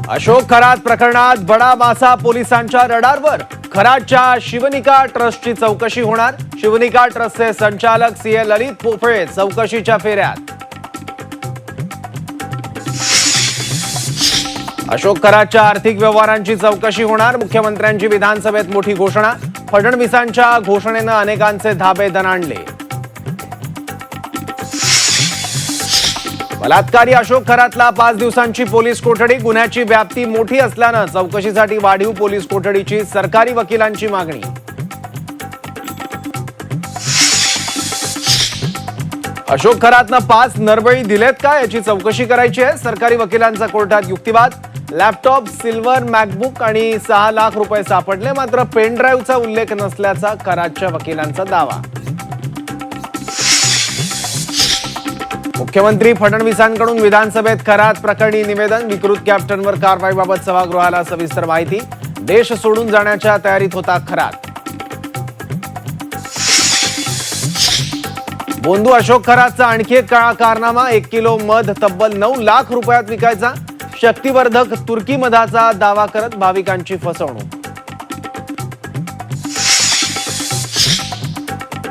अशोक खरात प्रकरणात बडा मासा पोलिसांच्या रडारवर। खरातच्या शिवनिका ट्रस्टची चौकशी होणार। शिवनिका ट्रस्टचे संचालक सीए ललित पोफळे चौकशीच्या फेऱ्यात। अशोक खरातच्या आर्थिक व्यवहारांची चौकशी होणार। मुख्यमंत्र्यांची विधानसभेत मोठी घोषणा। फडणवीसांच्या घोषणेने अनेकांचे धाबे दणाणले। बलात्कारी अशोक खरातला 5 दिवसांची पोलीस कोठडी। गुन्ह्याची व्याप्ती मोठी असल्याने चौकशीसाठी वाढीव पोलीस कोठडीची सरकारी वकिलांची मागणी। अशोक खरातने 5 नरबळी दिलेत का याची चौकशी करायची आहे। सरकारी वकिलांचा कोर्टात युक्तिवाद। लॅपटॉप, सिल्वर मॅकबुक आणि 6 लाख रुपये सापडले, मात्र पेन ड्राईव्हचा उल्लेख नसल्याचा खरातच्या वकिलांचा दावा। मुख्यमंत्री फडणवीसांकडून विधानसभेत खरात प्रकरणी निवेदन। विकृत कॅप्टनवर कारवाईबाबत सभागृहाला सविस्तर माहिती। देश सोडून जाण्याच्या तयारीत होता खरात। बोंधू अशोक खरातचा आणखी एक काळा कारनामा। 1 किलो मध तब्बल 9 लाख रुपयात विकायचा। शक्तिवर्धक तुर्की मधाचा दावा करत भाविकांची फसवणूक।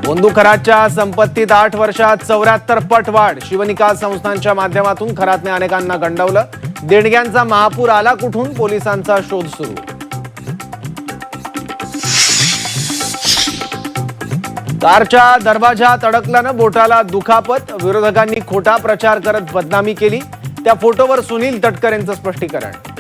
बोंधू खरातच्या संपत्तीत 8 वर्षात 74 पट वाढ। शिवनिका संस्थांच्या माध्यमातून खरातने अनेकांना गंडवलं। देणग्यांचा महापूर आला कुठून, पोलिसांचा शोध सुरू। कारच्या दरवाजात अडकल्यानं बोटाला दुखापत। विरोधकांनी खोटा प्रचार करत बदनामी केली। त्या फोटोवर सुनील तटकरेंचं स्पष्टीकरण।